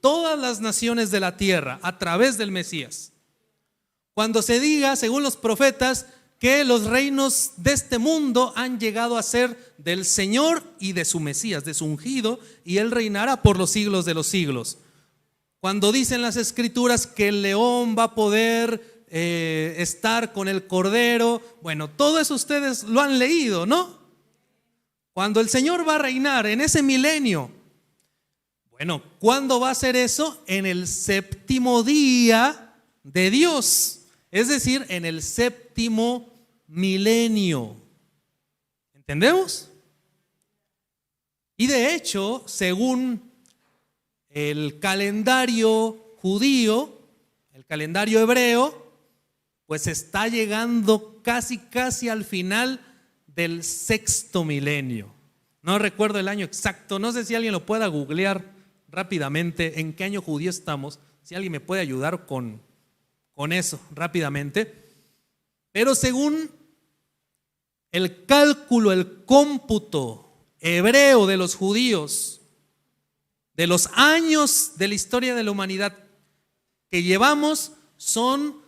todas las naciones de la tierra a través del Mesías. Cuando se diga, según los profetas, que los reinos de este mundo han llegado a ser del Señor y de su Mesías, de su ungido, y Él reinará por los siglos de los siglos. Cuando dicen las Escrituras que el león va a poder estar con el cordero, bueno, todo eso ustedes lo han leído, ¿no? Cuando el Señor va a reinar en ese milenio, bueno, ¿cuándo va a ser eso? En el séptimo día de Dios, es decir, en el séptimo milenio. ¿Entendemos? Y de hecho, según el calendario judío, el calendario hebreo, pues está llegando casi al final del sexto milenio. No recuerdo el año exacto, no sé si alguien lo pueda googlear rápidamente en qué año judío estamos, si alguien me puede ayudar con eso rápidamente. Pero según el cálculo, el cómputo hebreo de los judíos, de los años de la historia de la humanidad que llevamos, son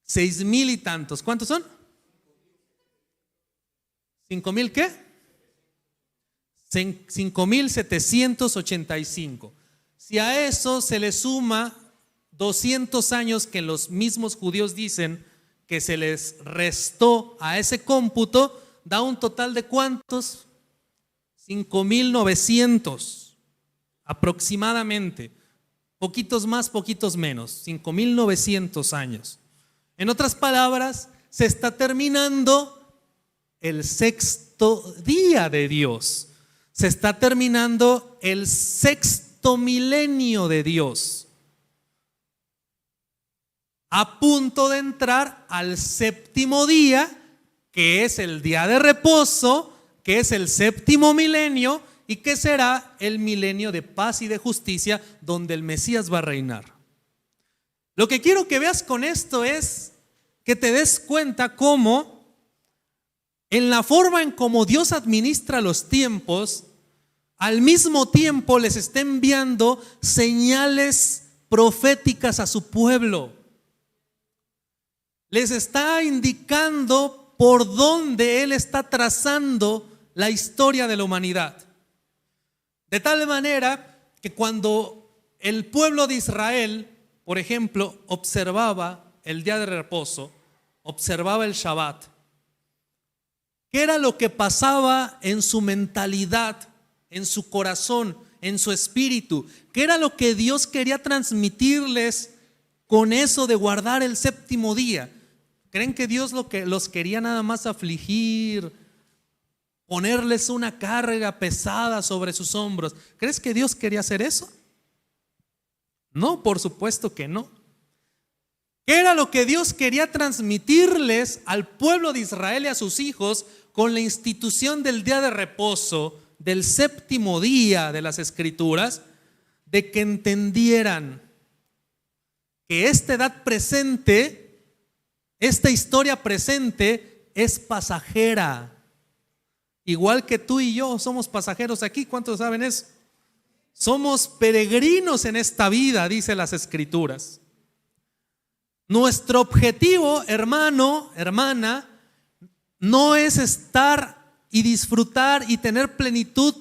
6,000 y tantos. ¿Cuántos son? 5,000 ¿qué? 5,785. Si a eso se le suma 200 años que los mismos judíos dicen que se les restó a ese cómputo, da un total de ¿cuántos? 5,900 aproximadamente. Poquitos más, poquitos menos. 5,900 años. En otras palabras, se está terminando el sexto día de Dios. Se está terminando el sexto milenio de Dios. A punto de entrar al séptimo día, que es el día de reposo, que es el séptimo milenio y que será el milenio de paz y de justicia, donde el Mesías va a reinar. Lo que quiero que veas con esto es que te des cuenta cómo en la forma en cómo Dios administra los tiempos, al mismo tiempo les está enviando señales proféticas a su pueblo. Les está indicando por dónde Él está trazando la historia de la humanidad. De tal manera que cuando el pueblo de Israel, por ejemplo, observaba el día de reposo, observaba el Shabbat, ¿qué era lo que pasaba en su mentalidad, en su corazón, en su espíritu? ¿Qué era lo que Dios quería transmitirles con eso de guardar el séptimo día? ¿Creen que Dios los quería nada más afligir, ponerles una carga pesada sobre sus hombros? ¿Crees que Dios quería hacer eso? No, por supuesto que no. ¿Qué era lo que Dios quería transmitirles al pueblo de Israel y a sus hijos con la institución del día de reposo, del séptimo día de las Escrituras? De que entendieran que esta edad presente, esta historia presente es pasajera. Igual que tú y yo somos pasajeros aquí. ¿Cuántos saben eso? Somos peregrinos en esta vida, dice las Escrituras. Nuestro objetivo, hermano, hermana, no es estar y disfrutar y tener plenitud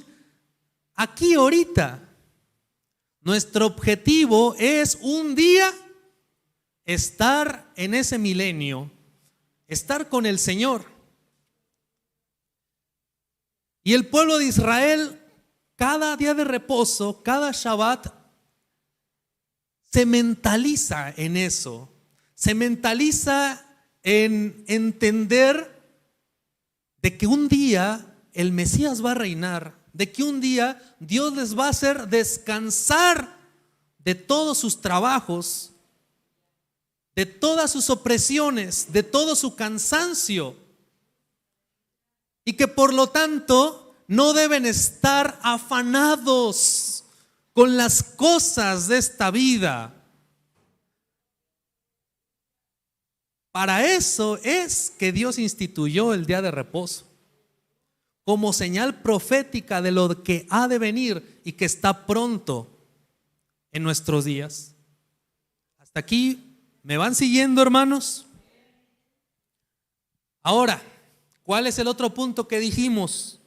aquí ahorita. Nuestro objetivo es un día estar en ese milenio, estar con el Señor. Y el pueblo de Israel, cada día de reposo, cada Shabbat, se mentaliza en eso. Se mentaliza en entender de que un día el Mesías va a reinar, de que un día Dios les va a hacer descansar de todos sus trabajos, de todas sus opresiones, de todo su cansancio, y que por lo tanto no deben estar afanados con las cosas de esta vida. Para eso es que Dios instituyó el día de reposo, como señal profética de lo que ha de venir y que está pronto. en nuestros días. Hasta aquí, ¿me van siguiendo, hermanos? Ahora, ¿cuál es el otro punto que dijimos?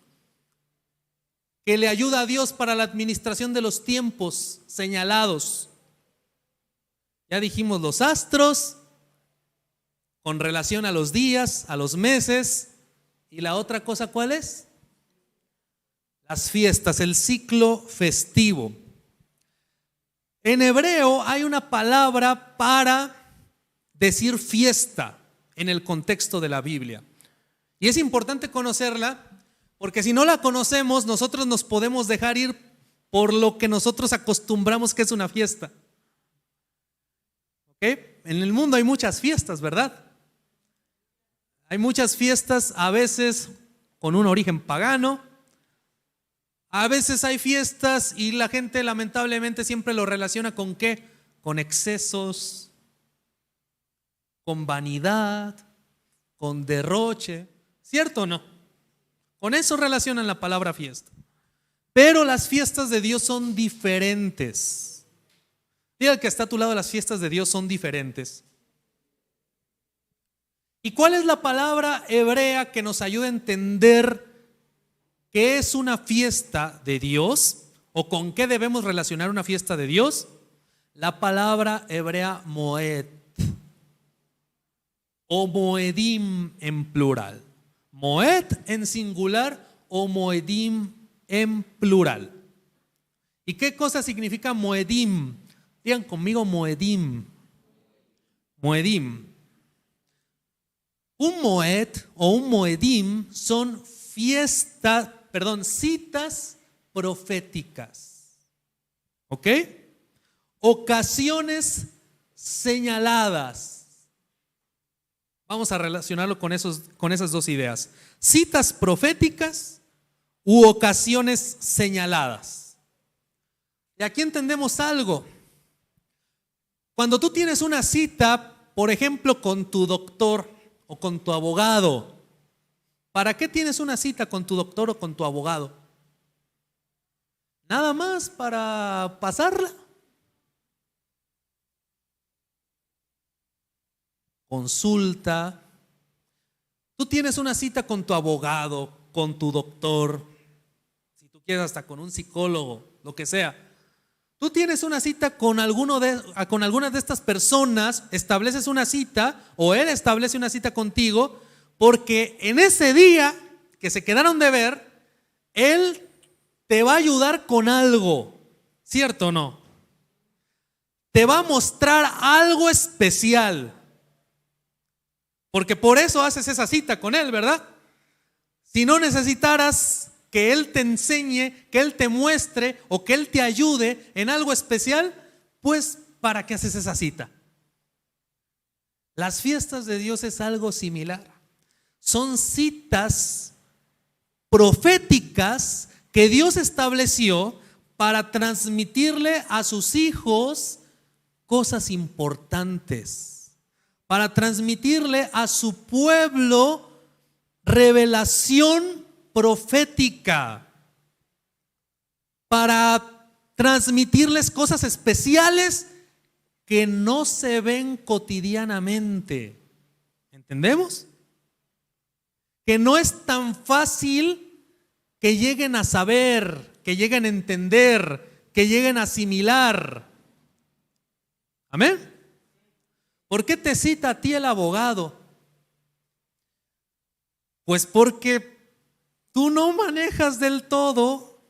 Que le ayuda a Dios para la administración de los tiempos señalados. Ya dijimos los astros, con relación a los días, a los meses. ¿Y la otra cosa cuál es? Las fiestas, el ciclo festivo. En hebreo hay una palabra para decir fiesta en el contexto de la Biblia. Y es importante conocerla, porque si no la conocemos, nosotros nos podemos dejar ir por lo que nosotros acostumbramos que es una fiesta. ¿Ok? En el mundo hay muchas fiestas, ¿verdad? Hay muchas fiestas, a veces con un origen pagano. A veces hay fiestas y la gente lamentablemente siempre lo relaciona con ¿qué? Con excesos, con vanidad, con derroche. ¿Cierto o no? Con eso relacionan la palabra fiesta. Pero las fiestas de Dios son diferentes. Diga al que está a tu lado, las fiestas de Dios son diferentes. ¿Y cuál es la palabra hebrea que nos ayuda a entender qué es una fiesta de Dios o con qué debemos relacionar una fiesta de Dios? La palabra hebrea moed o moedim en plural. Moed en singular o moedim en plural. ¿Y qué cosa significa moedim? Digan conmigo moedim. Moedim. Un moed o un moedim son citas proféticas. ¿Ok? Ocasiones señaladas. Vamos a relacionarlo con esas dos ideas. Citas proféticas u ocasiones señaladas. Y aquí entendemos algo. Cuando tú tienes una cita, por ejemplo, con tu doctor o con tu abogado, ¿para qué tienes una cita con tu doctor o con tu abogado? Nada más para pasarla. Consulta. Tú tienes una cita con tu abogado, con tu doctor, si tú quieres hasta con un psicólogo, lo que sea. Tú tienes una cita con algunas de estas personas, estableces una cita o él establece una cita contigo porque en ese día que se quedaron de ver, él te va a ayudar con algo, ¿cierto o no? Te va a mostrar algo especial. Porque por eso haces esa cita con él, ¿verdad? Si no necesitaras que él te enseñe, que él te muestre o que él te ayude en algo especial, pues ¿para qué haces esa cita? Las fiestas de Dios es algo similar. Son citas proféticas que Dios estableció para transmitirle a sus hijos cosas importantes, para transmitirle a su pueblo revelación profética, para transmitirles cosas especiales que no se ven cotidianamente. ¿Entendemos? Que no es tan fácil que lleguen a saber, que lleguen a entender, que lleguen a asimilar. Amén. ¿Por qué te cita a ti el abogado? Pues porque tú no manejas del todo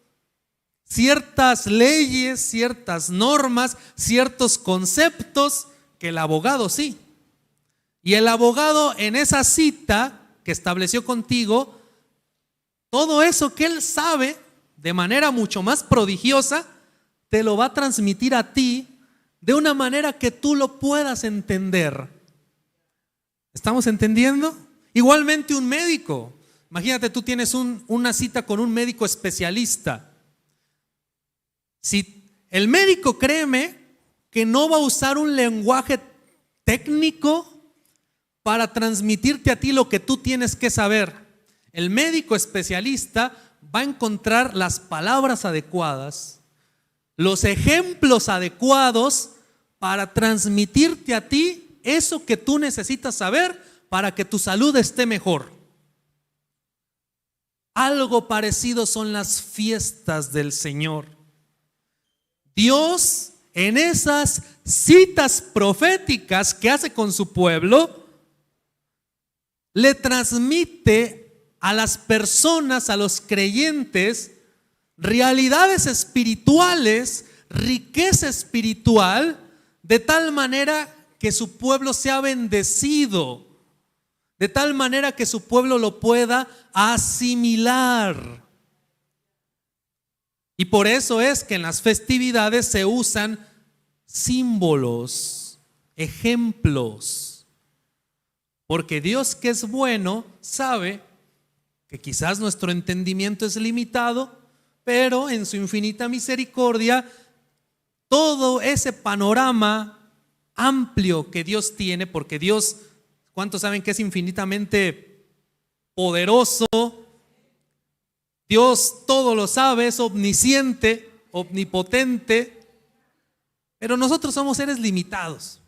ciertas leyes, ciertas normas, ciertos conceptos que el abogado sí. Y el abogado en esa cita que estableció contigo, todo eso que él sabe de manera mucho más prodigiosa, te lo va a transmitir a ti de una manera que tú lo puedas entender. ¿Estamos entendiendo? Igualmente un médico. Imagínate, tú tienes una cita con un médico especialista. Si el médico, créeme, que no va a usar un lenguaje técnico para transmitirte a ti lo que tú tienes que saber. El médico especialista va a encontrar las palabras adecuadas, los ejemplos adecuados para transmitirte a ti eso que tú necesitas saber para que tu salud esté mejor. Algo parecido son las fiestas del Señor. Dios, en esas citas proféticas que hace con su pueblo, le transmite a las personas, a los creyentes, realidades espirituales, riqueza espiritual, de tal manera que su pueblo sea bendecido, de tal manera que su pueblo lo pueda asimilar. Y por eso es que en las festividades se usan símbolos, ejemplos, porque Dios, que es bueno, sabe que quizás nuestro entendimiento es limitado, pero en su infinita misericordia, todo ese panorama amplio que Dios tiene, porque Dios, ¿cuántos saben que es infinitamente poderoso? Dios todo lo sabe, es omnisciente, omnipotente, pero nosotros somos seres limitados.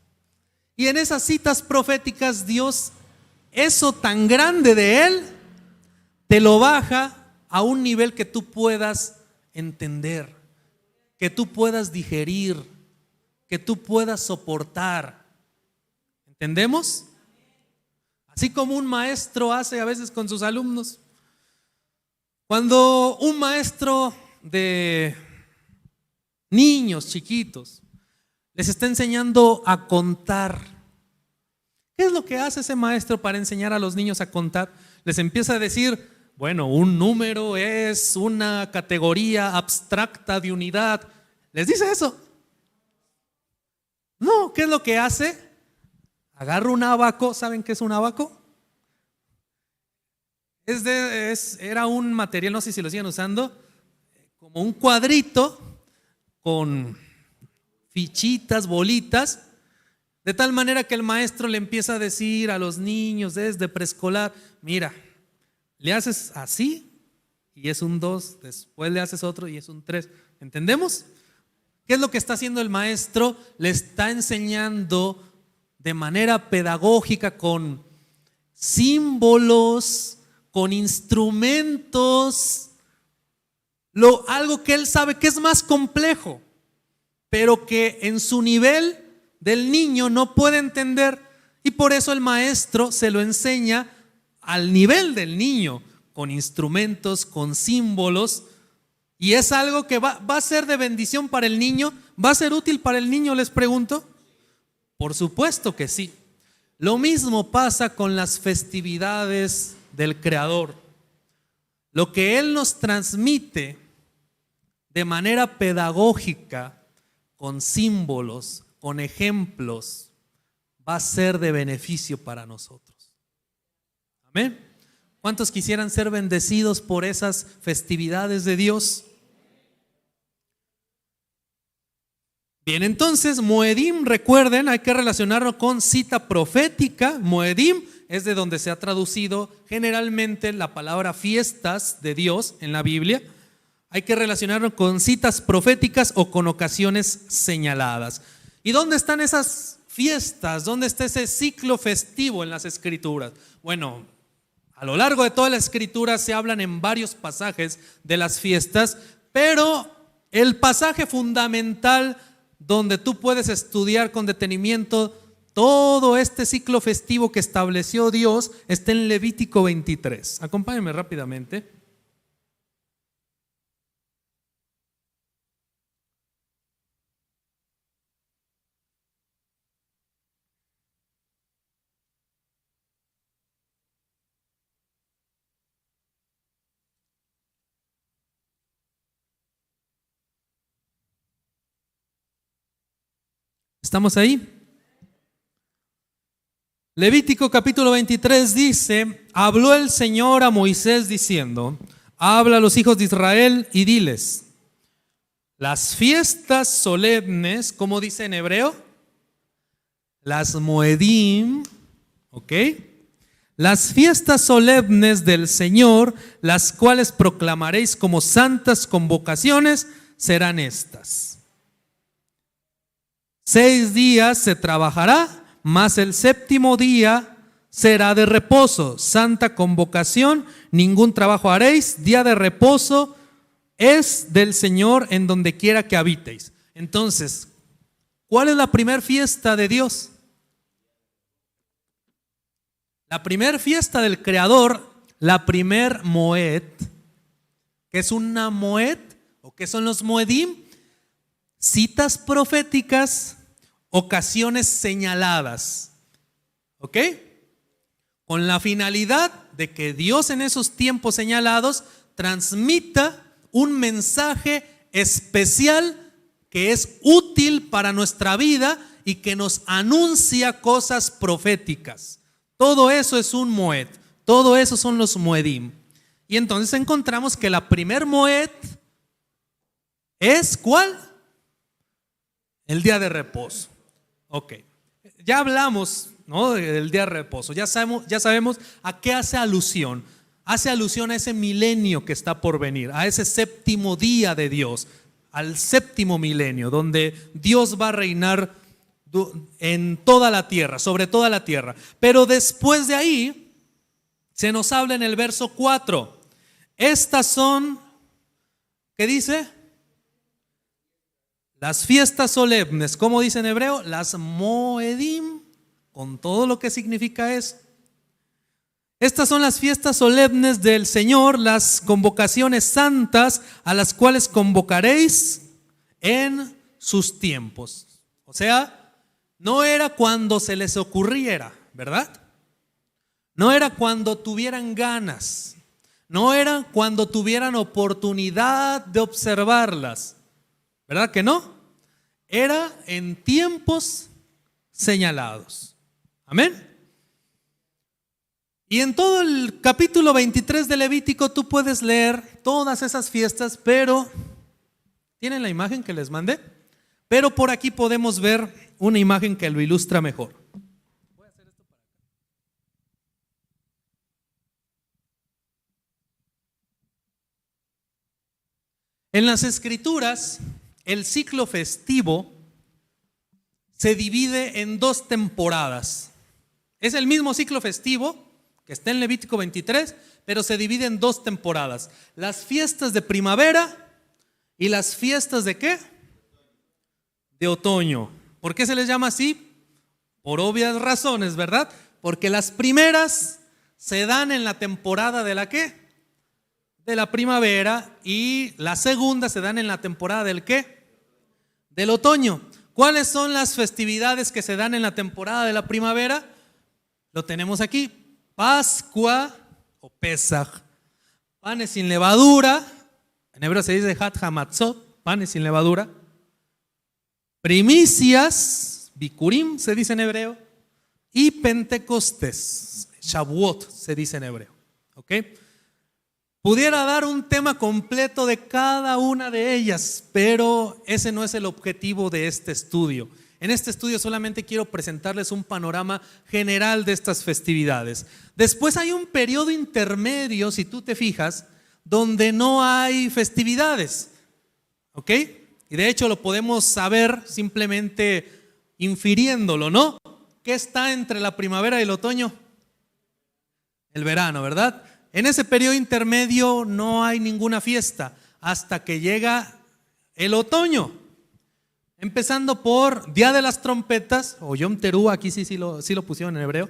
Y en esas citas proféticas, Dios, eso tan grande de Él, te lo baja a un nivel que tú puedas entender, que tú puedas digerir, que tú puedas soportar. ¿Entendemos? Así como un maestro hace a veces con sus alumnos. Cuando un maestro de niños chiquitos les está enseñando a contar, ¿qué es lo que hace ese maestro para enseñar a los niños a contar? Les empieza a decir, bueno, un número es una categoría abstracta de unidad. ¿Les dice eso? No, ¿qué es lo que hace? Agarra un abaco. ¿Saben qué es un abaco? Era un material, no sé si lo siguen usando, como un cuadrito con fichitas, bolitas, de tal manera que el maestro le empieza a decir a los niños desde preescolar, mira, le haces así y es un 2, después le haces otro y es un 3. ¿Entendemos? ¿Qué es lo que está haciendo el maestro? Le está enseñando de manera pedagógica con símbolos, con instrumentos, algo que él sabe que es más complejo, pero que en su nivel del niño no puede entender, y por eso el maestro se lo enseña al nivel del niño, con instrumentos, con símbolos, y es algo que va a ser de bendición para el niño. ¿Va a ser útil para el niño, les pregunto? Por supuesto que sí. Lo mismo pasa con las festividades del Creador. Lo que Él nos transmite de manera pedagógica, con símbolos, con ejemplos, va a ser de beneficio para nosotros. Amén. ¿Cuántos quisieran ser bendecidos por esas festividades de Dios? Bien, entonces Moedim, recuerden, hay que relacionarlo con cita profética. Moedim es de donde se ha traducido generalmente la palabra fiestas de Dios en la Biblia. Hay que relacionarlo con citas proféticas o con ocasiones señaladas. ¿Y dónde están esas fiestas? ¿Dónde está ese ciclo festivo en las Escrituras? Bueno, a lo largo de toda la Escritura se hablan en varios pasajes de las fiestas, pero el pasaje fundamental donde tú puedes estudiar con detenimiento todo este ciclo festivo que estableció Dios está en Levítico 23. Acompáñenme rápidamente. ¿Estamos ahí? Levítico capítulo 23 dice: habló el Señor a Moisés diciendo, habla a los hijos de Israel y diles, las fiestas solemnes, ¿cómo dice en hebreo? Las Moedim, ¿ok? Las fiestas solemnes del Señor, las cuales proclamaréis como santas convocaciones, serán estas. 6 días se trabajará, mas el séptimo día será de reposo, santa convocación, ningún trabajo haréis, día de reposo es del Señor en donde quiera que habitéis. Entonces, ¿cuál es la primer fiesta de Dios? La primer fiesta del Creador, la primer Moed. ¿Qué es una Moed? ¿O qué son los Moedim? Citas proféticas, ocasiones señaladas. ¿Ok? Con la finalidad de que Dios en esos tiempos señalados transmita un mensaje especial que es útil para nuestra vida y que nos anuncia cosas proféticas. Todo eso es un Moed, todo eso son los Moedim. Y entonces encontramos que la primer Moed es ¿cuál? El día de reposo. Ok, ya hablamos, ¿no?, del día de reposo, ya sabemos a qué hace alusión. Hace alusión a ese milenio que está por venir, a ese séptimo día de Dios, al séptimo milenio, donde Dios va a reinar en toda la tierra, sobre toda la tierra. Pero después de ahí, se nos habla en el verso 4. Estas son, ¿qué dice? Las fiestas solemnes, ¿cómo dice en hebreo? Las Moedim, con todo lo que significa eso. Estas son las fiestas solemnes del Señor, las convocaciones santas a las cuales convocaréis en sus tiempos. O sea, no era cuando se les ocurriera, ¿verdad? No era cuando tuvieran ganas, no era cuando tuvieran oportunidad de observarlas, ¿verdad que no? Era en tiempos señalados. Amén. Y en todo el capítulo 23 de Levítico tú puedes leer todas esas fiestas, pero ¿tienen la imagen que les mandé? Pero por aquí podemos ver una imagen que lo ilustra mejor. Voy a hacer esto para acá. En las Escrituras, el ciclo festivo se divide en 2 temporadas. Es el mismo ciclo festivo que está en Levítico 23, pero se divide en 2 temporadas. Las fiestas de primavera y las fiestas ¿de qué? De otoño. ¿Por qué se les llama así? Por obvias razones, ¿verdad? Porque las primeras se dan en la temporada de la ¿qué? De la primavera, y las segundas se dan en la temporada del ¿qué? Del otoño. ¿Cuáles son las festividades que se dan en la temporada de la primavera? Lo tenemos aquí. Pascua o Pesaj, panes sin levadura, en hebreo se dice Hat Hamatzot, panes sin levadura, primicias, Bikurim se dice en hebreo, y Pentecostés, Shavuot se dice en hebreo. ¿Ok? Pudiera dar un tema completo de cada una de ellas, pero ese no es el objetivo de este estudio. En este estudio solamente quiero presentarles un panorama general de estas festividades. Después hay un periodo intermedio, si tú te fijas, donde no hay festividades. ¿Ok? Y de hecho lo podemos saber simplemente infiriéndolo, ¿no? ¿Qué está entre la primavera y el otoño? El verano, ¿verdad? En ese periodo intermedio no hay ninguna fiesta hasta que llega el otoño. Empezando por Día de las Trompetas, o Yom Teruah, aquí sí lo pusieron en hebreo.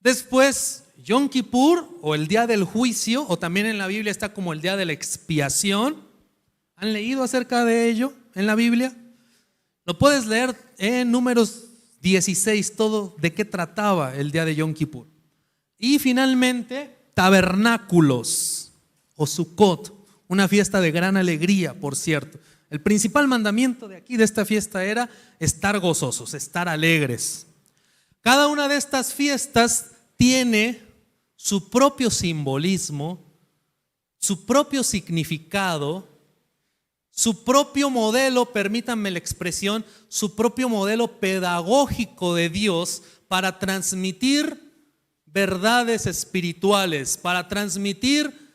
Después Yom Kippur, o el Día del Juicio, o también en la Biblia está como el Día de la Expiación. ¿Han leído acerca de ello en la Biblia? Lo puedes leer en Números 16, todo de qué trataba el día de Yom Kippur. Y finalmente, Tabernáculos, o Sukkot, una fiesta de gran alegría, por cierto. El principal mandamiento de aquí, de esta fiesta, era estar gozosos, estar alegres. Cada una de estas fiestas tiene su propio simbolismo, su propio significado, su propio modelo, permítanme la expresión, su propio modelo pedagógico de Dios para transmitir verdades espirituales, para transmitir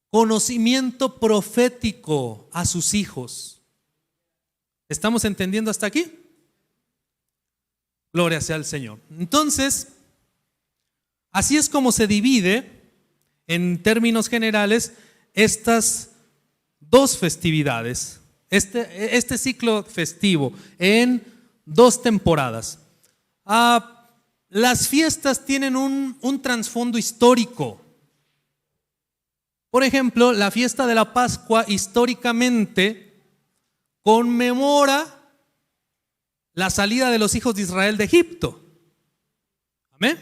conocimiento profético a sus hijos. ¿Estamos entendiendo hasta aquí? Gloria sea al Señor. Entonces, así es como se divide, en términos generales, estas dos festividades, este ciclo festivo, en dos temporadas. Las fiestas tienen un trasfondo histórico. Por ejemplo, la fiesta de la Pascua históricamente conmemora la salida de los hijos de Israel de Egipto. Amén.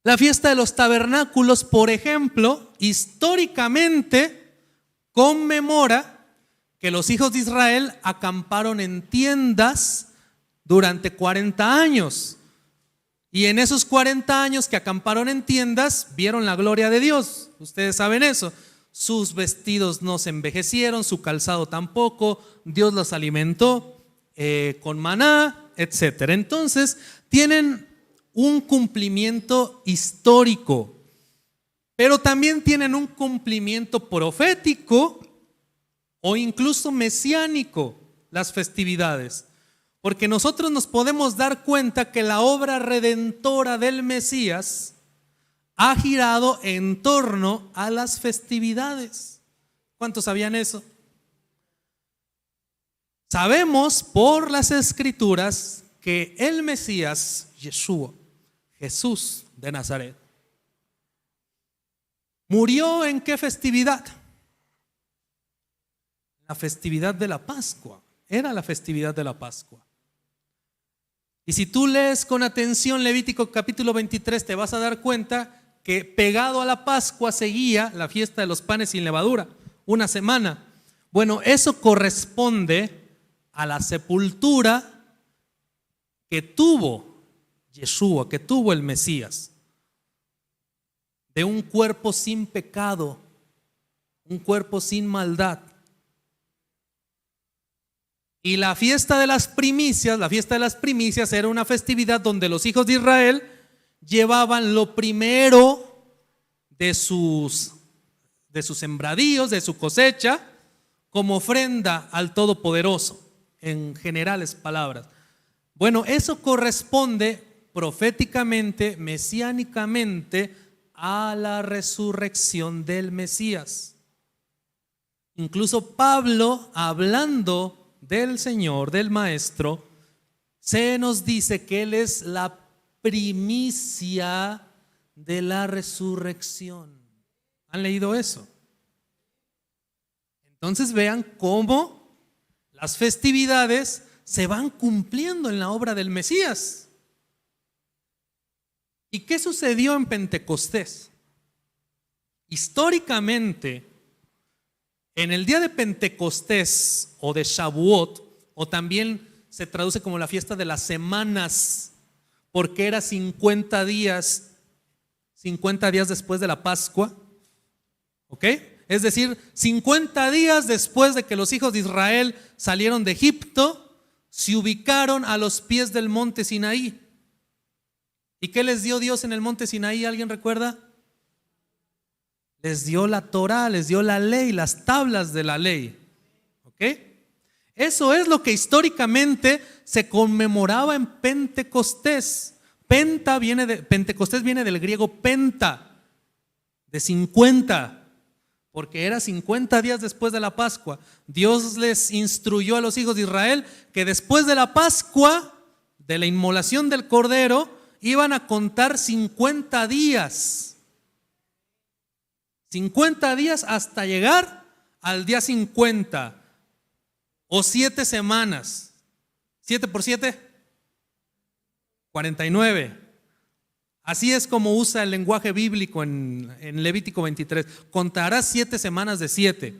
La fiesta de los tabernáculos, por ejemplo, históricamente conmemora que los hijos de Israel acamparon en tiendas durante 40 años. Y en esos 40 años que acamparon en tiendas, vieron la gloria de Dios. Ustedes saben eso. Sus vestidos no se envejecieron, su calzado tampoco. Dios los alimentó con maná, etc. Entonces, tienen un cumplimiento histórico, pero también tienen un cumplimiento profético o incluso mesiánico, las festividades. Porque nosotros nos podemos dar cuenta que la obra redentora del Mesías ha girado en torno a las festividades. ¿Cuántos sabían eso? Sabemos por las Escrituras que el Mesías, Yeshua, Jesús de Nazaret, murió ¿en qué festividad? La festividad de la Pascua. Era la festividad de la Pascua. Y si tú lees con atención Levítico capítulo 23, te vas a dar cuenta que pegado a la Pascua seguía la fiesta de los panes sin levadura, una semana. Bueno, eso corresponde a la sepultura que tuvo Yeshua, que tuvo el Mesías, de un cuerpo sin pecado, un cuerpo sin maldad. Y la fiesta de las primicias era una festividad donde los hijos de Israel llevaban lo primero de sus sembradíos, de su cosecha, como ofrenda al Todopoderoso, en generales palabras. Bueno, eso corresponde proféticamente, mesiánicamente, a la resurrección del Mesías. Incluso Pablo, hablando del Señor, del Maestro, se nos dice que Él es la primicia de la resurrección. ¿Han leído eso? Entonces vean cómo las festividades se van cumpliendo en la obra del Mesías. ¿Y qué sucedió en Pentecostés? Históricamente, en el día de Pentecostés o de Shavuot, o también se traduce como la fiesta de las semanas, porque era 50 días después de la Pascua, ¿ok? Es decir, 50 días después de que los hijos de Israel salieron de Egipto, se ubicaron a los pies del monte Sinaí. ¿Y qué les dio Dios en el monte Sinaí? ¿Alguien recuerda? Les dio la Torá, les dio la ley, las tablas de la ley. ¿Ok? Eso es lo que históricamente se conmemoraba en Pentecostés. Pentecostés viene del griego penta, de 50, porque era 50 días después de la Pascua. Dios les instruyó a los hijos de Israel que después de la Pascua, de la inmolación del Cordero, iban a contar 50 días. 50 días hasta llegar al día 50 o 7 semanas. 7 por 7, 49. Así es como usa el lenguaje bíblico en Levítico 23. Contarás 7 semanas de 7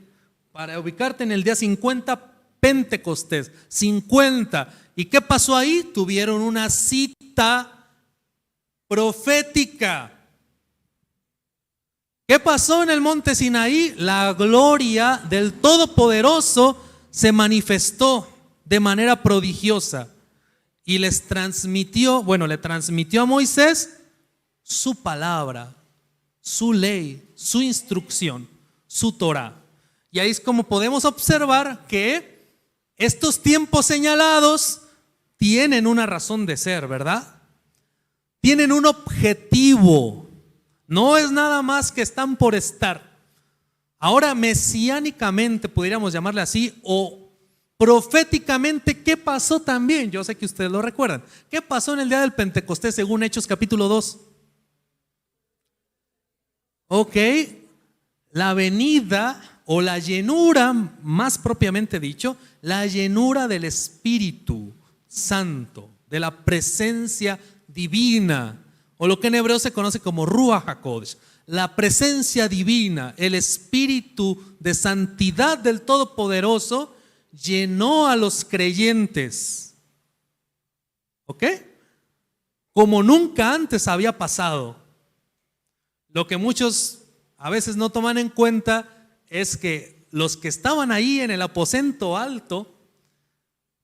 para ubicarte en el día 50, Pentecostés. 50. ¿Y qué pasó ahí? Tuvieron una cita profética. ¿Qué pasó en el monte Sinaí? La gloria del Todopoderoso se manifestó de manera prodigiosa y le transmitió a Moisés su palabra, su ley, su instrucción, su Torá. Y ahí es como podemos observar que estos tiempos señalados tienen una razón de ser, ¿verdad? Tienen un objetivo. No es nada más que están por estar. Ahora, mesiánicamente, podríamos llamarle así, o proféticamente, ¿qué pasó también? Yo sé que ustedes lo recuerdan. ¿Qué pasó en el día del Pentecostés según Hechos capítulo 2? Ok, la venida o la llenura, más propiamente dicho, la llenura del Espíritu Santo, de la presencia divina, o lo que en hebreo se conoce como Ruach HaKodesh, la presencia divina, el Espíritu de santidad del Todopoderoso llenó a los creyentes, ¿ok? Como nunca antes había pasado. Lo que muchos a veces no toman en cuenta es que los que estaban ahí en el aposento alto,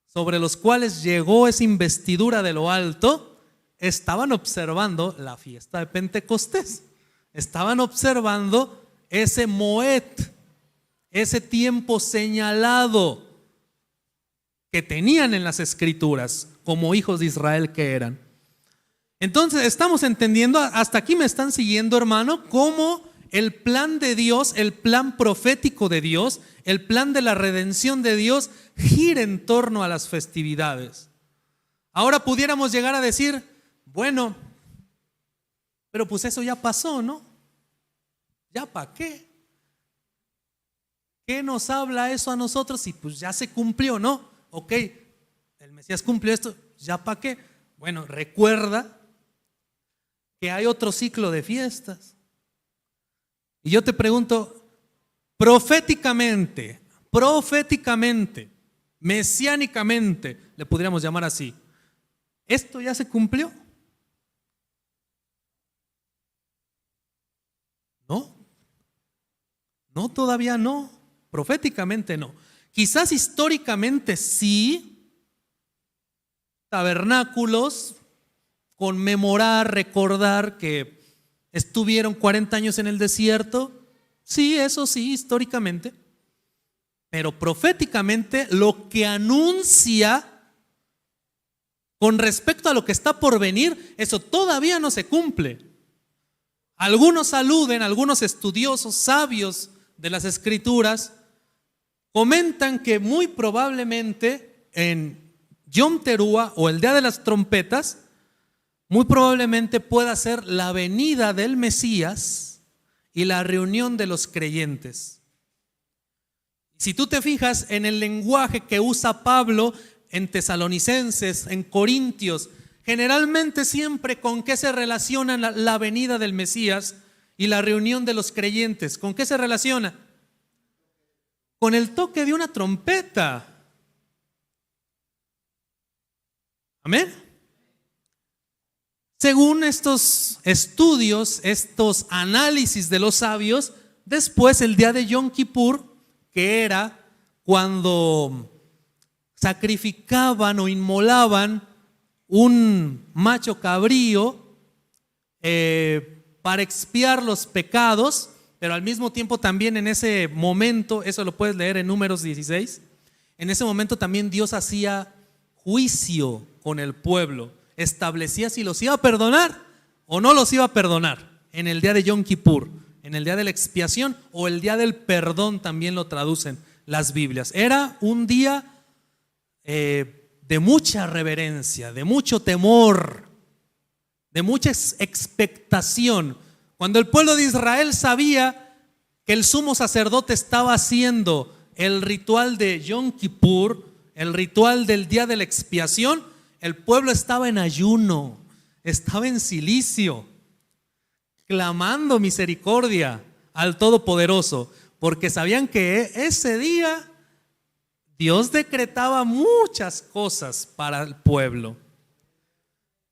sobre los cuales llegó esa investidura de lo alto, estaban observando la fiesta de Pentecostés. Estaban observando ese Moed, ese tiempo señalado que tenían en las Escrituras como hijos de Israel que eran. Entonces estamos entendiendo, hasta aquí me están siguiendo, hermano, cómo el plan de Dios, el plan profético de Dios, el plan de la redención de Dios gira en torno a las festividades. Ahora pudiéramos llegar a decir, bueno, pero pues eso ya pasó, ¿no? ¿Ya para qué? ¿Qué nos habla eso a nosotros? Y pues ya se cumplió, ¿no? Ok, el Mesías cumplió esto, ¿ya para qué? Bueno, recuerda que hay otro ciclo de fiestas. Y yo te pregunto, proféticamente, mesiánicamente, le podríamos llamar así, ¿esto ya se cumplió? No, todavía no. Proféticamente no. Quizás históricamente sí. Tabernáculos, conmemorar, recordar que estuvieron 40 años en el desierto. Sí, eso sí, históricamente. Pero proféticamente lo que anuncia con respecto a lo que está por venir, eso todavía no se cumple. Algunos aluden, algunos estudiosos, sabios de las Escrituras, comentan que muy probablemente en Yom Teruah o el Día de las Trompetas, muy probablemente pueda ser la venida del Mesías y la reunión de los creyentes. Si tú te fijas en el lenguaje que usa Pablo en Tesalonicenses, en Corintios, generalmente siempre con qué se relaciona la venida del Mesías y la reunión de los creyentes. ¿Con qué se relaciona? Con el toque de una trompeta. Amén. Según estos estudios, estos análisis de los sabios, después el día de Yom Kippur, que era cuando sacrificaban o inmolaban un macho cabrío para expiar los pecados, pero al mismo tiempo también en ese momento, eso lo puedes leer en Números 16, en ese momento también Dios hacía juicio con el pueblo, establecía si los iba a perdonar o no los iba a perdonar en el día de Yom Kippur, en el día de la expiación o el día del perdón, también lo traducen las Biblias. Era un día de mucha reverencia, de mucho temor, de mucha expectación. Cuando el pueblo de Israel sabía que el sumo sacerdote estaba haciendo el ritual de Yom Kippur, el ritual del día de la expiación, el pueblo estaba en ayuno, estaba en cilicio, clamando misericordia al Todopoderoso, porque sabían que ese día Dios decretaba muchas cosas para el pueblo.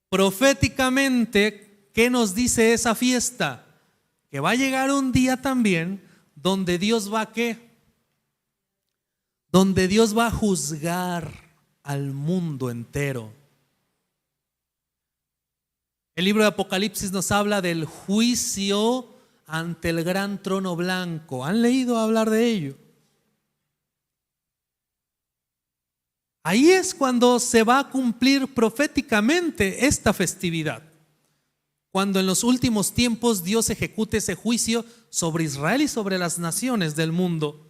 Proféticamente, ¿qué nos dice esa fiesta? Que va a llegar un día también donde Dios va a ¿qué? Donde Dios va a juzgar al mundo entero. El libro de Apocalipsis nos habla del juicio ante el gran trono blanco. ¿Han leído hablar de ello? Ahí es cuando se va a cumplir proféticamente esta festividad. Cuando en los últimos tiempos Dios ejecute ese juicio sobre Israel y sobre las naciones del mundo.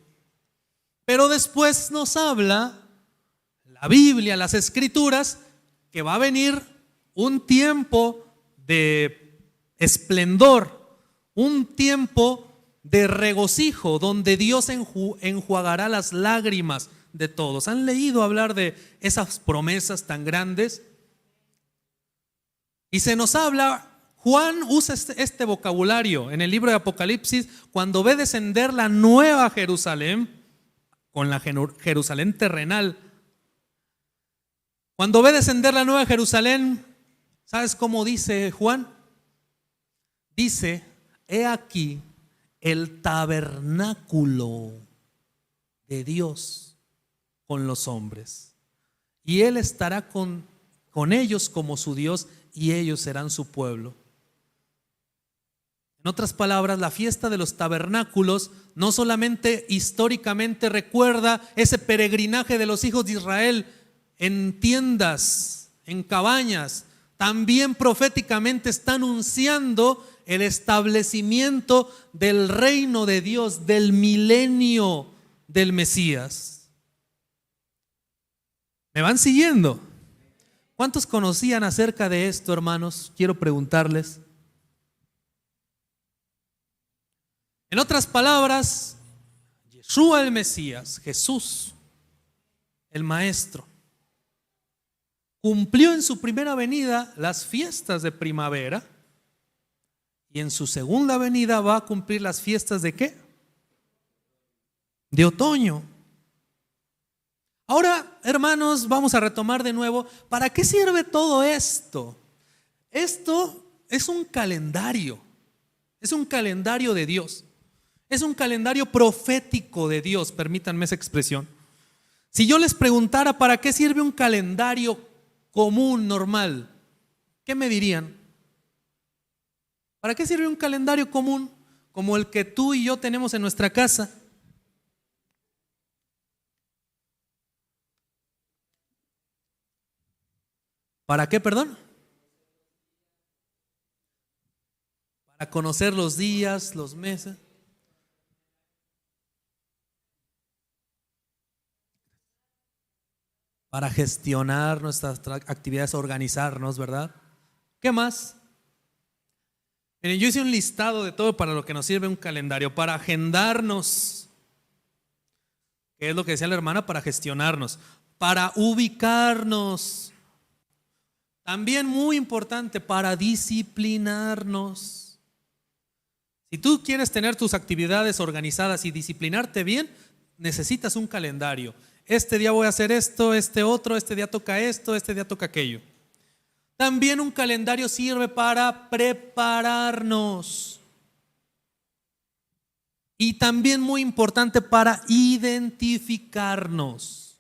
Pero después nos habla la Biblia, las Escrituras, que va a venir un tiempo de esplendor, un tiempo de regocijo, donde Dios enjuagará las lágrimas de todos. ¿Han leído hablar de esas promesas tan grandes? Y se nos habla, Juan usa este vocabulario en el libro de Apocalipsis, cuando ve descender la nueva Jerusalén, con la Jerusalén terrenal. Cuando ve descender la nueva Jerusalén, ¿sabes cómo dice Juan? Dice, he aquí el tabernáculo de Dios con los hombres. Y Él estará con ellos como su Dios y ellos serán su pueblo. En otras palabras, la fiesta de los tabernáculos no solamente históricamente recuerda ese peregrinaje de los hijos de Israel en tiendas, en cabañas, también proféticamente está anunciando el establecimiento del reino de Dios, del milenio del Mesías. ¿Me van siguiendo? ¿Cuántos conocían acerca de esto, hermanos? Quiero preguntarles. En otras palabras, Yeshua el Mesías, Jesús, el Maestro, cumplió en su primera venida las fiestas de primavera y en su segunda venida va a cumplir las fiestas ¿de qué? De otoño. Ahora, hermanos, vamos a retomar de nuevo. ¿Para qué sirve todo esto? Esto es un calendario de Dios. Es un calendario profético de Dios, permítanme esa expresión. Si yo les preguntara para qué sirve un calendario común, normal, ¿qué me dirían? ¿Para qué sirve un calendario común como el que tú y yo tenemos en nuestra casa? ¿Para qué, perdón? Para conocer los días, los meses. Para gestionar nuestras actividades, organizarnos, ¿verdad? ¿Qué más? Miren, yo hice un listado de todo para lo que nos sirve un calendario, para agendarnos, que es lo que decía la hermana, para gestionarnos, para ubicarnos, también muy importante, para disciplinarnos. Si tú quieres tener tus actividades organizadas y disciplinarte bien, necesitas un calendario. Este día voy a hacer esto, este otro, este día toca esto, este día toca aquello. También un calendario sirve para prepararnos. Y también muy importante para identificarnos.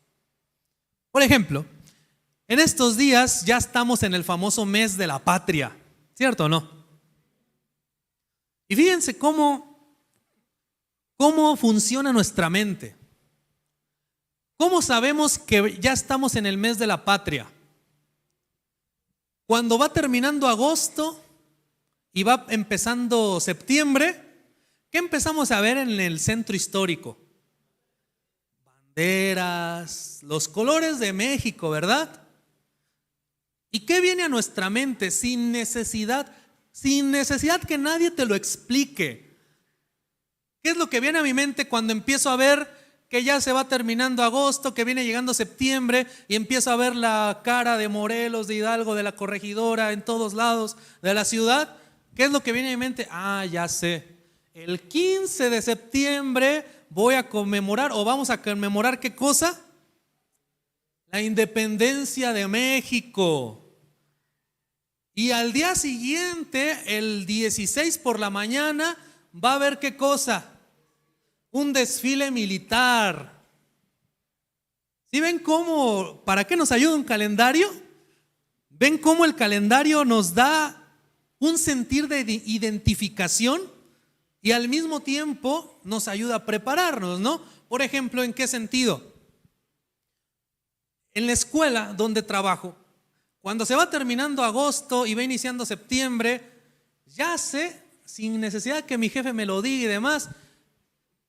Por ejemplo, en estos días ya estamos en el famoso mes de la patria, ¿cierto o no? Y fíjense cómo funciona nuestra mente. ¿Cómo sabemos que ya estamos en el mes de la patria? Cuando va terminando agosto y va empezando septiembre, ¿qué empezamos a ver en el centro histórico? Banderas, los colores de México, ¿verdad? ¿Y qué viene a nuestra mente sin necesidad que nadie te lo explique? ¿Qué es lo que viene a mi mente cuando empiezo a ver que ya se va terminando agosto, que viene llegando septiembre y empiezo a ver la cara de Morelos, de Hidalgo, de la Corregidora, en todos lados de la ciudad? ¿Qué es lo que viene a mi mente? Ya sé, el 15 de septiembre voy a conmemorar, o vamos a conmemorar, ¿qué cosa? La independencia de México. Y al día siguiente, el 16 por la mañana, va a haber ¿qué cosa? Un desfile militar. ¿Sí ven cómo, para qué nos ayuda un calendario? ¿Ven cómo el calendario nos da un sentir de identificación y al mismo tiempo nos ayuda a prepararnos, ¿no? Por ejemplo, ¿en qué sentido? En la escuela donde trabajo, cuando se va terminando agosto y va iniciando septiembre, ya sé, sin necesidad que mi jefe me lo diga y demás,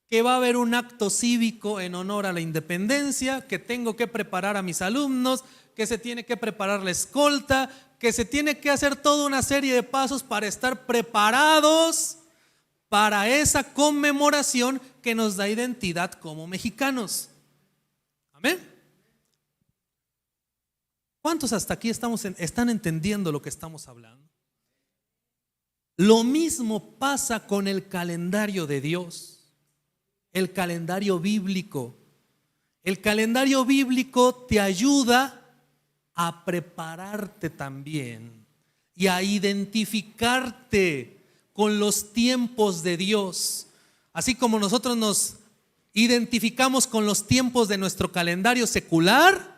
que va a haber un acto cívico en honor a la independencia, que tengo que preparar a mis alumnos, que se tiene que preparar la escolta, que se tiene que hacer toda una serie de pasos para estar preparados para esa conmemoración que nos da identidad como mexicanos. Amén. ¿Cuántos hasta aquí están entendiendo lo que estamos hablando? Lo mismo pasa con el calendario de Dios, el calendario bíblico. El calendario bíblico te ayuda a prepararte también y a identificarte con los tiempos de Dios. Así como nosotros nos identificamos con los tiempos de nuestro calendario secular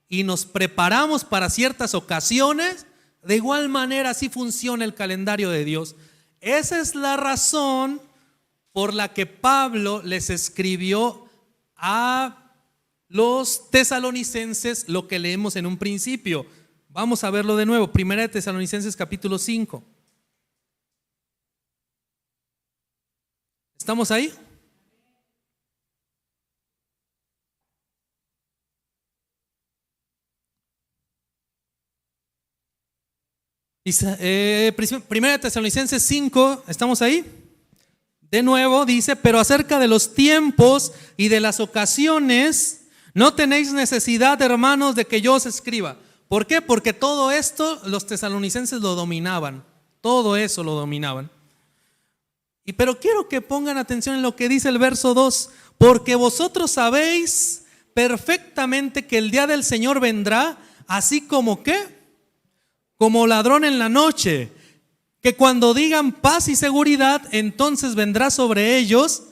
y nos preparamos para ciertas ocasiones, de igual manera así funciona el calendario de Dios. Esa es la razón por la que Pablo les escribió a los tesalonicenses lo que leemos en un principio. Vamos a verlo de nuevo. Primera de Tesalonicenses capítulo 5. ¿Estamos ahí? Primera de Tesalonicenses 5, ¿estamos ahí? De nuevo dice, pero acerca de los tiempos y de las ocasiones, no tenéis necesidad, hermanos, de que yo os escriba. ¿Por qué? Porque todo esto los tesalonicenses lo dominaban. Todo eso lo dominaban. Pero quiero que pongan atención en lo que dice el verso 2. Porque vosotros sabéis perfectamente que el día del Señor vendrá, así como ¿qué? Como ladrón en la noche, que cuando digan paz y seguridad, entonces vendrá sobre ellos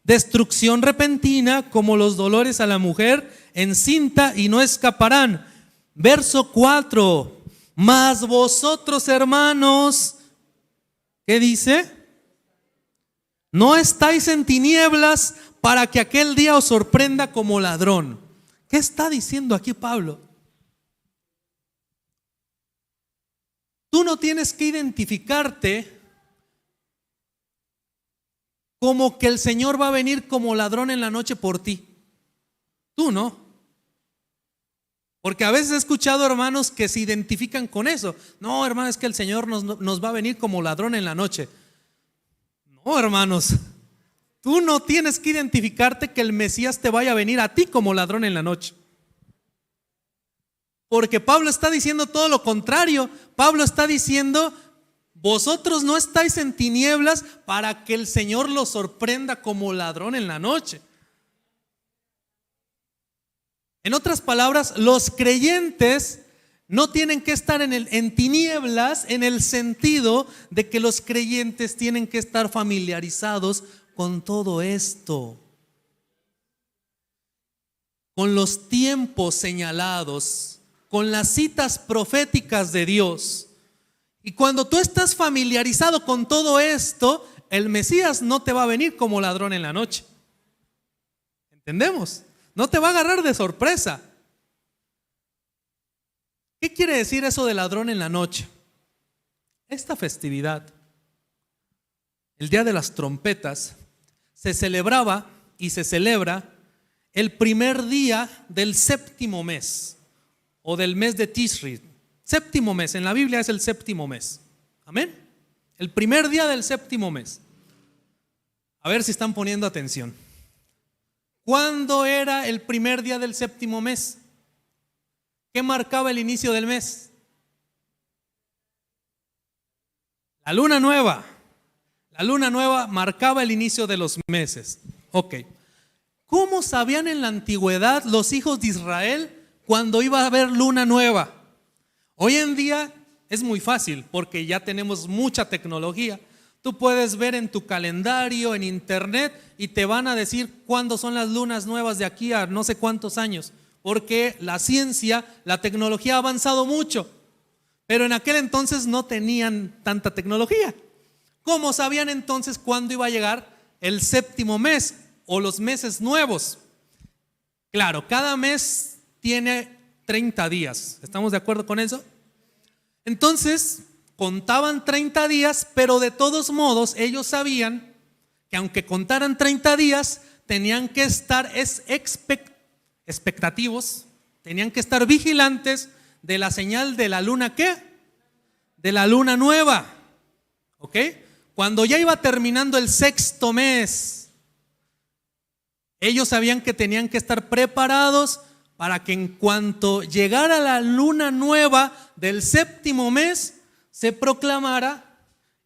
destrucción repentina como los dolores a la mujer encinta y no escaparán. Verso 4, mas vosotros, hermanos, ¿qué dice? No estáis en tinieblas para que aquel día os sorprenda como ladrón. ¿Qué está diciendo aquí Pablo? Tú no tienes que identificarte como que el Señor va a venir como ladrón en la noche por ti. Tú no. Porque a veces he escuchado hermanos que se identifican con eso. No, hermano, es que el Señor nos va a venir como ladrón en la noche. No, hermanos, tú no tienes que identificarte que el Mesías te vaya a venir a ti como ladrón en la noche. Porque Pablo está diciendo todo lo contrario. Pablo está diciendo, vosotros no estáis en tinieblas para que el Señor los sorprenda como ladrón en la noche. En otras palabras, los creyentes no tienen que estar en tinieblas en el sentido de que los creyentes tienen que estar familiarizados con todo esto, con los tiempos señalados, con las citas proféticas de Dios. Y cuando tú estás familiarizado con todo esto, el Mesías no te va a venir como ladrón en la noche. ¿Entendemos? No te va a agarrar de sorpresa. ¿Qué quiere decir eso de ladrón en la noche? Esta festividad, el Día de las Trompetas, se celebraba y se celebra el primer día del séptimo mes o del mes de Tishri. Séptimo mes, en la Biblia es el séptimo mes. Amén. El primer día del séptimo mes. A ver si están poniendo atención. ¿Cuándo era el primer día del séptimo mes? ¿Qué marcaba el inicio del mes? La luna nueva. La luna nueva marcaba el inicio de los meses. Ok. ¿Cómo sabían en la antigüedad los hijos de Israel cuando iba a haber luna nueva? Hoy en día es muy fácil porque ya tenemos mucha tecnología. Tú puedes ver en tu calendario, en internet, y te van a decir cuándo son las lunas nuevas de aquí a no sé cuántos años, porque la ciencia, la tecnología ha avanzado mucho, pero en aquel entonces no tenían tanta tecnología. ¿Cómo sabían entonces cuándo iba a llegar el séptimo mes o los meses nuevos? Claro, cada mes tiene 30 días. ¿Estamos de acuerdo con eso? Entonces, contaban 30 días, pero de todos modos ellos sabían que aunque contaran 30 días, tenían que estar expectativos, tenían que estar vigilantes de la señal de la luna, ¿qué? De la luna nueva, ¿ok? Cuando ya iba terminando el 6º mes, ellos sabían que tenían que estar preparados para que en cuanto llegara la luna nueva del 7º mes, se proclamara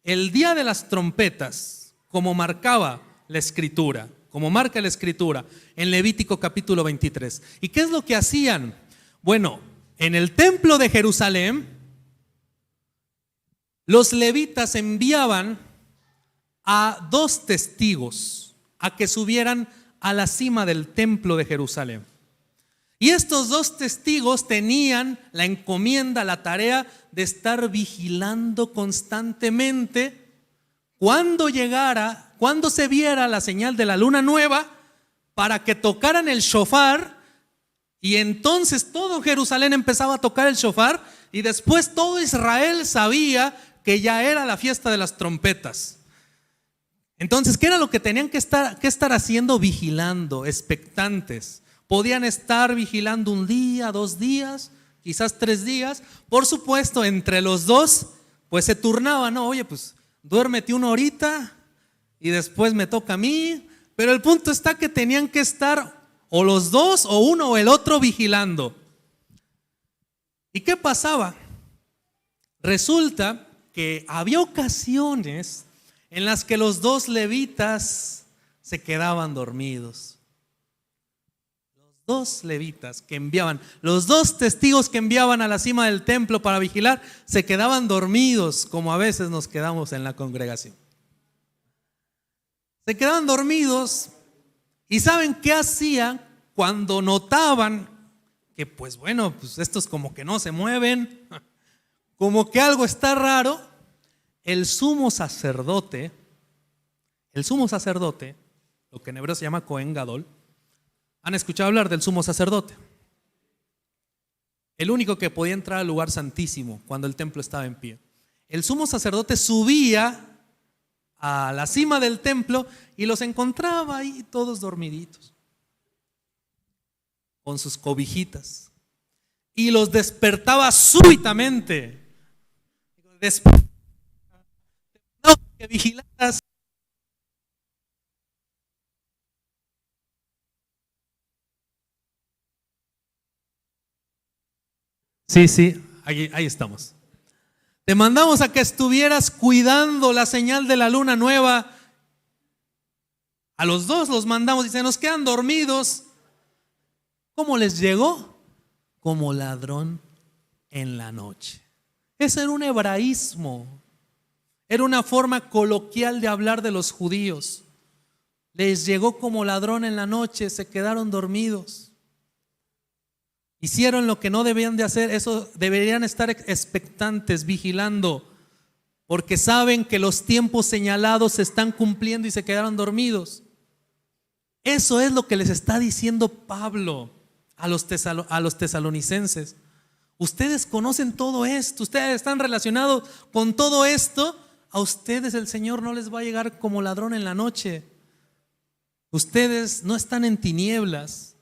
el día de las trompetas, como marcaba la Escritura, como marca la Escritura en Levítico capítulo 23. ¿Y qué es lo que hacían? Bueno, en el templo de Jerusalén, los levitas enviaban a 2 testigos a que subieran a la cima del templo de Jerusalén. Y estos 2 testigos tenían la encomienda, la tarea de estar vigilando constantemente cuando se viera la señal de la luna nueva, para que tocaran el shofar, y entonces todo Jerusalén empezaba a tocar el shofar, y después todo Israel sabía que ya era la fiesta de las trompetas. Entonces, ¿qué era lo que tenían que estar haciendo? Vigilando, expectantes. Podían estar vigilando 1 día, 2 días, quizás 3 días. Por supuesto, entre los 2, pues se turnaban, ¿no? Oye, pues duérmete 1 horita y después me toca a mí. Pero el punto está que tenían que estar o los 2, o uno o el otro, vigilando. ¿Y qué pasaba? Resulta que había ocasiones en las que los 2 levitas se quedaban dormidos. Los 2 levitas que enviaban, los 2 testigos que enviaban a la cima del templo para vigilar, se quedaban dormidos, como a veces nos quedamos en la congregación. Se quedaban dormidos. ¿Y saben qué hacían cuando notaban que pues bueno, pues estos como que no se mueven, como que algo está raro? El sumo sacerdote, lo que en hebreo se llama Cohen Gadol. ¿Han escuchado hablar del sumo sacerdote? El único que podía entrar al lugar santísimo cuando el templo estaba en pie. El sumo sacerdote subía a la cima del templo y los encontraba ahí todos dormiditos, con sus cobijitas, y los despertaba súbitamente. No, que vigilaras. Sí, ahí estamos. Te mandamos a que estuvieras cuidando la señal de la luna nueva. A los 2 los mandamos y se nos quedan dormidos. ¿Cómo les llegó? Como ladrón en la noche. Ese era un hebraísmo. Era una forma coloquial de hablar de los judíos. Les llegó como ladrón en la noche, se quedaron dormidos. Hicieron lo que no debían de hacer. Eso deberían estar expectantes, vigilando, porque saben que los tiempos señalados se están cumpliendo y se quedaron dormidos. Eso es lo que les está diciendo Pablo a los tesalonicenses. Ustedes conocen todo esto, ustedes están relacionados con todo esto. A ustedes el Señor no les va a llegar como ladrón en la noche. Ustedes no están en tinieblas.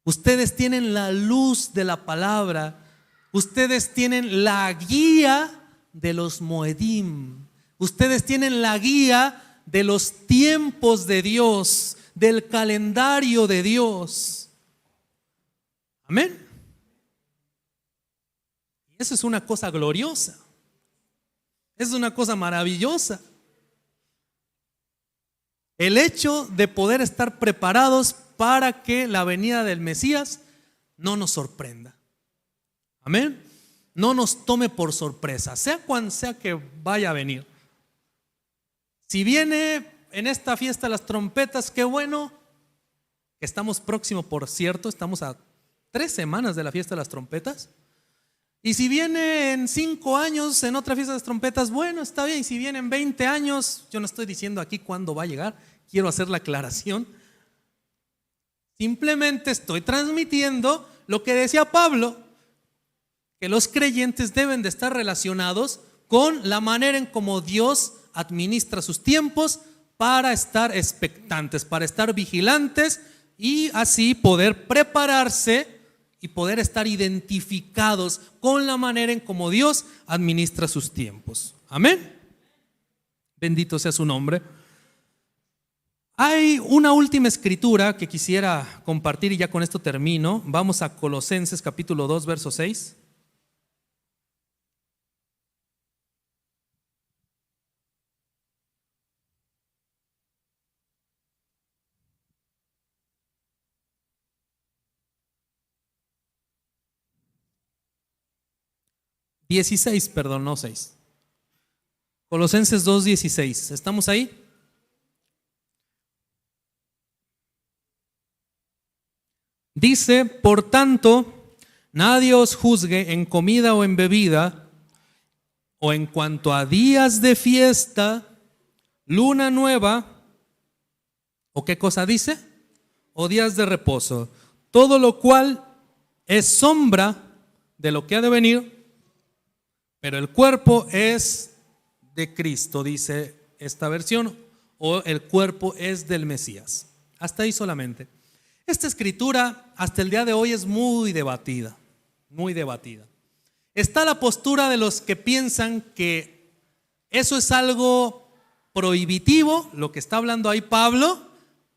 Ustedes tienen la luz de la palabra. Ustedes tienen la guía de los Moedim. Ustedes tienen la guía de los tiempos de Dios, del calendario de Dios. Amén. Y eso es una cosa gloriosa. Es una cosa maravillosa. El hecho de poder estar preparados para que la venida del Mesías no nos sorprenda. Amén. No nos tome por sorpresa, sea cual sea que vaya a venir. Si viene en esta fiesta de las trompetas, qué bueno. Estamos próximos, por cierto, estamos a 3 semanas de la fiesta de las trompetas. Y si viene en 5 años en otra fiesta de las trompetas, bueno, está bien. Y si viene en 20 años, yo no estoy diciendo aquí cuándo va a llegar, quiero hacer la aclaración. Simplemente estoy transmitiendo lo que decía Pablo, que los creyentes deben de estar relacionados con la manera en cómo Dios administra sus tiempos para estar expectantes, para estar vigilantes y así poder prepararse y poder estar identificados con la manera en cómo Dios administra sus tiempos. Amén. Bendito sea su nombre. Hay una última escritura que quisiera compartir y ya con esto termino. Vamos a Colosenses capítulo 2, verso 6. No 6. Colosenses 2:16. ¿Estamos ahí? Dice, por tanto, nadie os juzgue en comida o en bebida, o en cuanto a días de fiesta, luna nueva, o qué cosa dice, o días de reposo, todo lo cual es sombra de lo que ha de venir, pero el cuerpo es de Cristo, dice esta versión, o el cuerpo es del Mesías. Hasta ahí solamente. Esta escritura hasta el día de hoy es muy debatida, muy debatida. Está la postura de los que piensan que eso es algo prohibitivo, lo que está hablando ahí Pablo,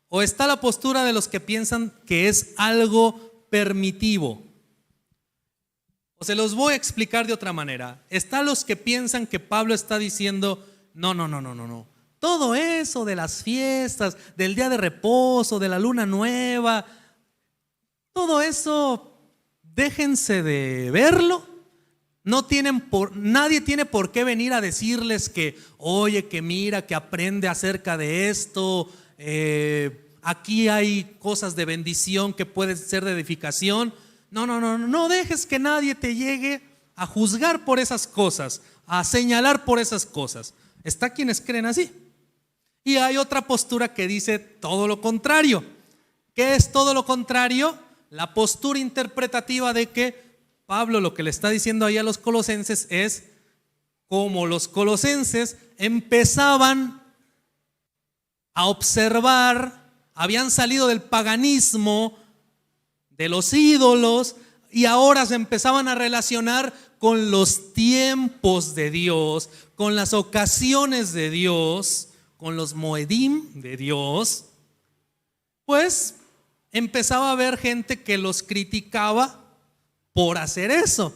o está la postura de los que piensan que es algo permitivo. O se los voy a explicar de otra manera. Está los que piensan que Pablo está diciendo, no. Todo eso de las fiestas, del día de reposo, de la luna nueva, todo eso, déjense de verlo. Nadie tiene por qué venir a decirles que, oye, que mira, que aprende acerca de esto. Aquí hay cosas de bendición que pueden ser de edificación. No dejes que nadie te llegue a juzgar por esas cosas, a señalar por esas cosas. Está quienes creen así. Y hay otra postura que dice todo lo contrario. ¿Qué es todo lo contrario? La postura interpretativa de que Pablo lo que le está diciendo ahí a los colosenses es como los colosenses empezaban a observar, habían salido del paganismo, de los ídolos, y ahora se empezaban a relacionar con los tiempos de Dios, con las ocasiones de Dios, con los moedim de Dios. Pues empezaba a haber gente que los criticaba por hacer eso.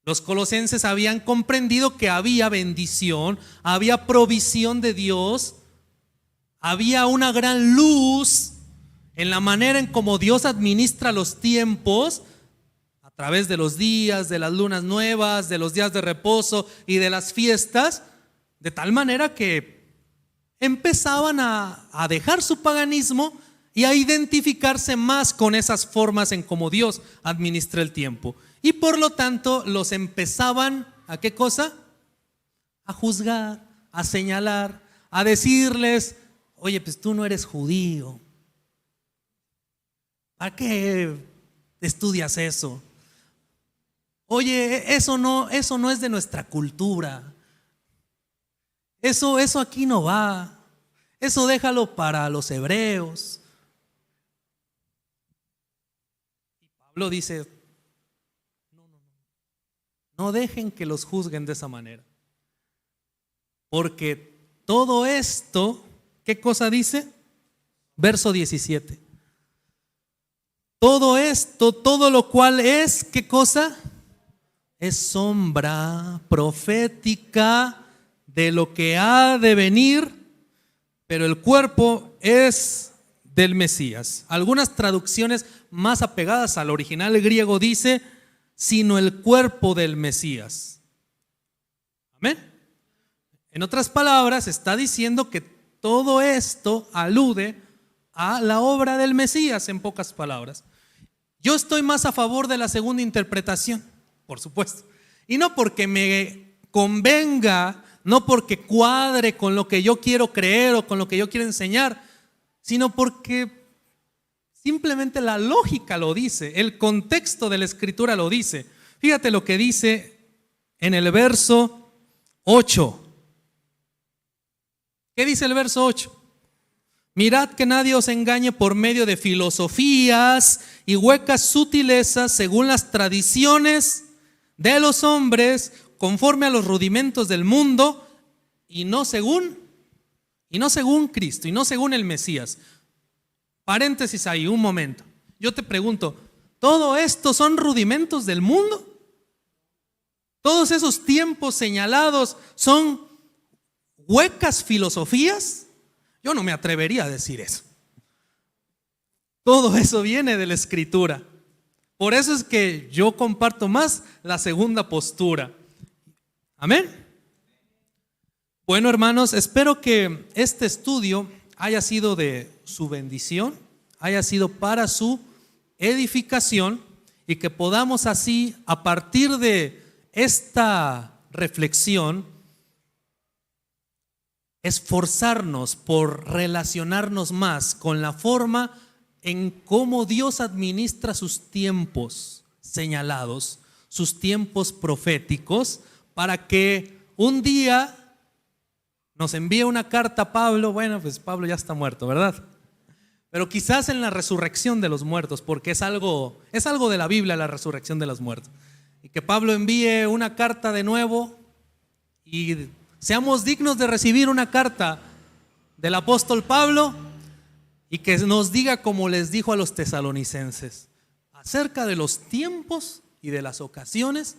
Los colosenses habían comprendido que había bendición, había provisión de Dios, había una gran luz en la manera en cómo Dios administra los tiempos a través de los días, de las lunas nuevas, de los días de reposo y de las fiestas, de tal manera que empezaban a dejar su paganismo y a identificarse más con esas formas en cómo Dios administra el tiempo. Y por lo tanto los empezaban ¿a qué cosa? A juzgar, a señalar, a decirles, oye, pues tú no eres judío. ¿Para qué estudias eso? Oye, eso no es de nuestra cultura. Eso aquí no va. Eso déjalo para los hebreos. Y Pablo dice, no dejen que los juzguen de esa manera. Porque todo esto, ¿qué cosa dice? Verso 17. Todo esto, todo lo cual es, ¿qué cosa? Es sombra profética de lo que ha de venir, pero el cuerpo es del Mesías. Algunas traducciones más apegadas al original griego dice, sino el cuerpo del Mesías. Amén. En otras palabras, está diciendo que todo esto alude a la obra del Mesías, en pocas palabras. Yo estoy más a favor de la segunda interpretación, por supuesto. Y no porque me convenga, no porque cuadre con lo que yo quiero creer o con lo que yo quiero enseñar, sino porque Simplemente la lógica lo dice, el contexto de la escritura lo dice. Fíjate lo que dice en el verso 8. ¿Qué dice el verso 8? Mirad que nadie os engañe por medio de filosofías y huecas sutilezas según las tradiciones de los hombres, conforme a los rudimentos del mundo, y no según Cristo, y no según el Mesías. Paréntesis ahí, un momento. Yo te pregunto, ¿todo esto son rudimentos del mundo? ¿Todos esos tiempos señalados son huecas filosofías? Yo no me atrevería a decir eso. Todo eso viene de la Escritura. Por eso es que yo comparto más la segunda postura. Amén. Bueno, hermanos, espero que este estudio haya sido de su bendición, haya sido para su edificación, y que podamos así, a partir de esta reflexión, esforzarnos por relacionarnos más con la forma en cómo Dios administra sus tiempos señalados, sus tiempos proféticos, para que un día nos envíe una carta a Pablo. Bueno, pues Pablo ya está muerto, ¿verdad? Pero quizás en la resurrección de los muertos, porque es algo de la Biblia, la resurrección de los muertos. Y que Pablo envíe una carta de nuevo y seamos dignos de recibir una carta del apóstol Pablo, y que nos diga, como les dijo a los tesalonicenses, acerca de los tiempos y de las ocasiones.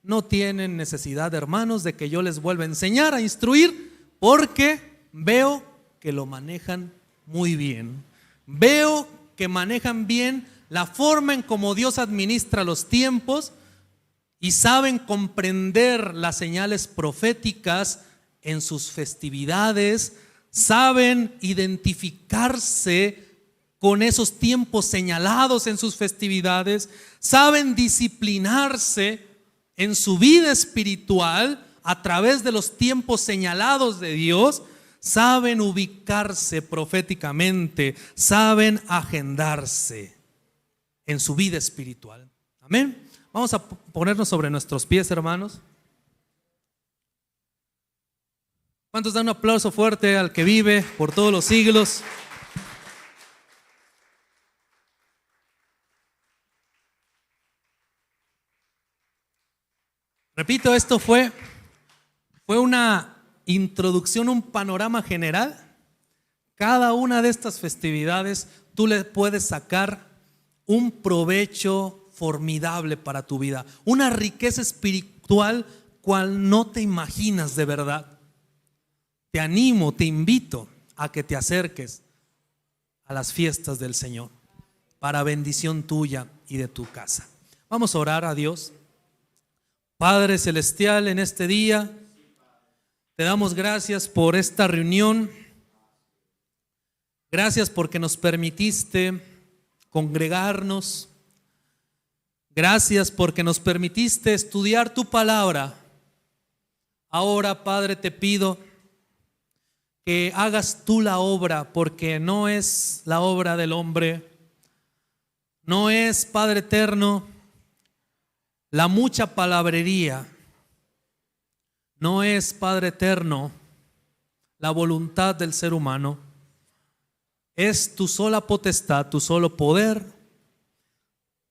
No tienen necesidad, hermanos, de que yo les vuelva a enseñar, a instruir, porque veo que lo manejan muy bien. Veo que manejan bien la forma en cómo Dios administra los tiempos, y saben comprender las señales proféticas en sus festividades, saben identificarse con esos tiempos señalados en sus festividades, saben disciplinarse en su vida espiritual a través de los tiempos señalados de Dios, saben ubicarse proféticamente, saben agendarse en su vida espiritual. Amén. Vamos a ponernos sobre nuestros pies, hermanos. ¿Cuántos dan un aplauso fuerte al que vive por todos los siglos? Repito, esto fue una introducción, un panorama general. Cada una de estas festividades tú le puedes sacar un provecho formidable para tu vida, una riqueza espiritual cual no te imaginas de verdad. Te animo, te invito a que te acerques a las fiestas del Señor para bendición tuya y de tu casa. Vamos a orar a Dios. Padre celestial, en este día te damos gracias por esta reunión. Gracias porque nos permitiste congregarnos. Gracias porque nos permitiste estudiar tu palabra. Ahora, Padre, te pido que hagas tú la obra, porque no es la obra del hombre, no es, Padre eterno, la mucha palabrería, no es, Padre eterno, la voluntad del ser humano. Es tu sola potestad, tu solo poder,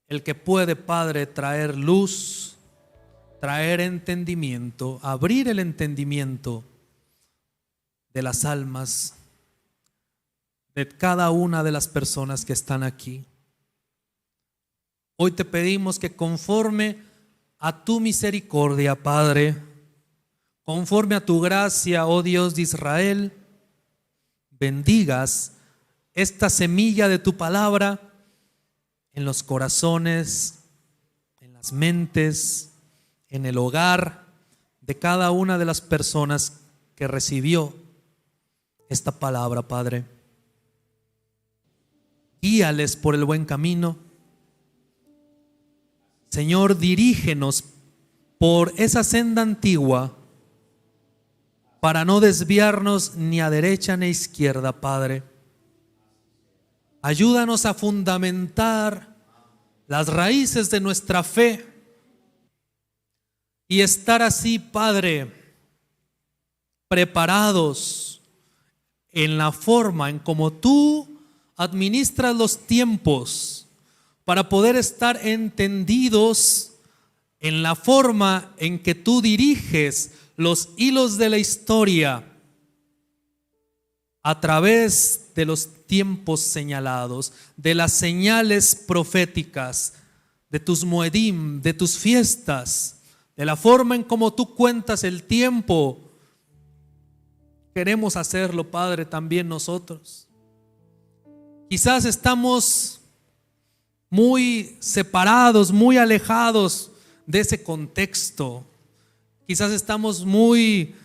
el que puede, Padre, traer luz, traer entendimiento, abrir el entendimiento de las almas de cada una de las personas que están aquí. Hoy te pedimos que conforme a tu misericordia, Padre, conforme a tu gracia, oh Dios de Israel, bendigas esta semilla de tu palabra en los corazones, en las mentes, en el hogar de cada una de las personas que recibió esta palabra, Padre. Guíales por el buen camino. Señor, dirígenos por esa senda antigua para no desviarnos ni a derecha ni a izquierda, Padre. Ayúdanos a fundamentar las raíces de nuestra fe y estar así, Padre, preparados en la forma en cómo tú administras los tiempos, para poder estar entendidos en la forma en que tú diriges los hilos de la historia a través de los tiempos señalados, de las señales proféticas, de tus moedim, de tus fiestas, de la forma en cómo tú cuentas el tiempo. Queremos hacerlo, Padre, también nosotros. Quizás estamos muy separados, muy alejados de ese contexto. Quizás estamos muy,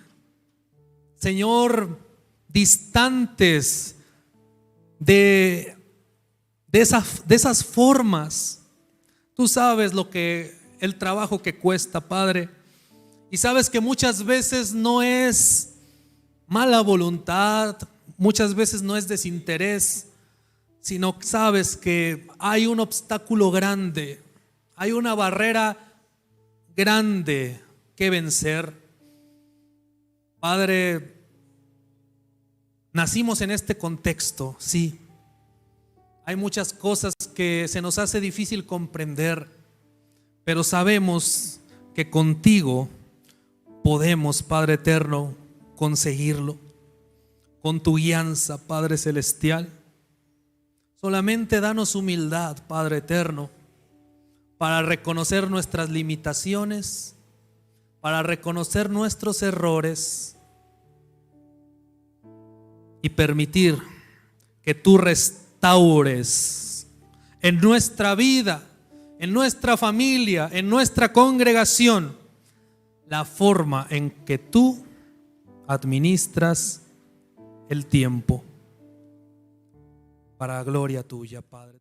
Señor, distantes de esas formas. Tú sabes el trabajo que cuesta, Padre, y sabes que muchas veces no es mala voluntad, muchas veces no es desinterés, sino sabes que hay un obstáculo grande, hay una barrera grande que vencer. Padre, nacimos en este contexto, sí. Hay muchas cosas que se nos hace difícil comprender, pero sabemos que contigo podemos, Padre eterno, conseguirlo. Con tu guianza, Padre celestial. Solamente danos humildad, Padre eterno, para reconocer nuestras limitaciones, para reconocer nuestros errores y permitir que tú restaures en nuestra vida, en nuestra familia, en nuestra congregación, la forma en que tú administras el tiempo para gloria tuya, Padre.